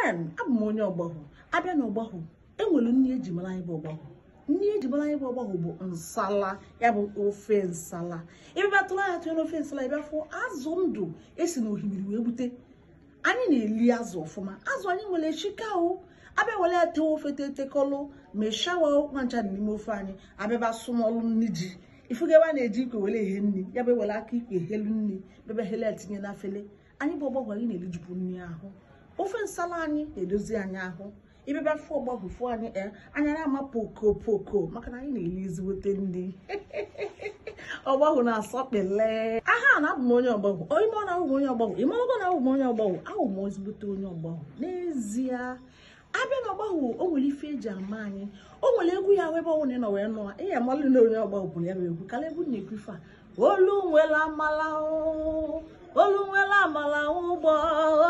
abụ m onye ọgbahụ. Abịa na ọgbahụ enwere nri eji mara anyị bụ ọgbahụ. Nri eji mara anyị bụ ọgbahụ bụ nsala, ya bụ ofe nsala. Ebe atụrụ anya tụrụ ofe nsala ebe afọ azụ ndụ esi na ohimiri wee gbute. Anyị na-eli azụ ọfụma. Azụ anyị nwere chika o. Abịa were ya tee ofe tetekọlụ meshawa nwancha n'ime ofe anyị. Abịa sụmọlụ nri ji. Ifugeba na-eji ikwe were ehe nri, ya bụ were aka ikwe helu nri, bebe hele etinye na afele. Anyị bụ ọgbahụ anyị na-elijupụ nri ahụ. Ofe nsala anyị na-edozi anyị ahụ. Ibebe afọ ọgbahụ fụ anyị anya na-ama poko maka na anyị na-eli ezigbote nri. Ọgbahụ na-asọkpele. Aha na abụ m onye ọgbahụ. Ime ọ na-abụ m onye ọgbahụ. Ime ọgọ na abụ m onye ọgbahụ. Ahụ m ezigbote onye ọgbahụ. N'ezie, abịa na ọgbahụ o nwere ife eji ama anyị. O nwere egwu ya ebe ọ nọ wee nọ. Ihe amalụ na onye ọgbahụ bụ ya bụ egwu. Kala egwu na-ekwu ife a. Olu nwere amala o. Olu nwere amala ụgbọ.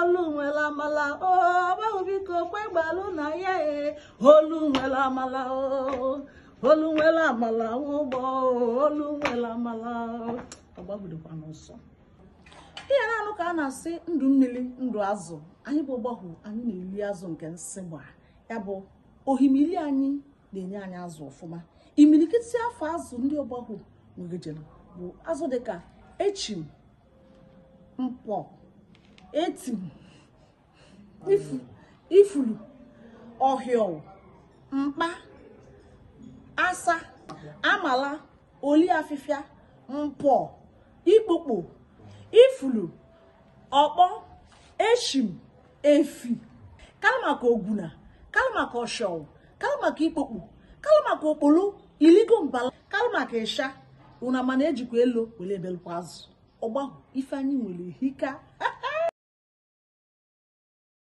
Olu nwere amala o. Ọgbahụ biko kwe gbalụ na ya e. Olu nwere amala o. Olu nwere amala ụgbọ. Olu nwere amala o. Ọgbahụ dịkwa n'ụsọ. Ihe na-anụ ka a na-asị ndụ mmiri ndụ azụ. Anyị bụ ọgbahụ anyị na-eli azụ nke nsị gbaa. Ya bụ ohimili anyị na-enye anyị azụ ọfụma. Imilikiti afọ azụ ndị ọgbahụ nwegejere bụ azụ dịka echim, mpọ, etim, ifulu, ọhịọ, mkpa, asa, amala, oli afịfịa, mpọ, ikpokpo, ifulu, ọkpọ, eshim, efi, kalamaka oguna, kalamaka ọshọw, kalamaka ikpokpo, kalamaka okpolo, iligo mbala, kalamaka ịsha. Una mana ejikwa elo wele belkwa azụ. Ọgbahụ ife anyị nwere hika.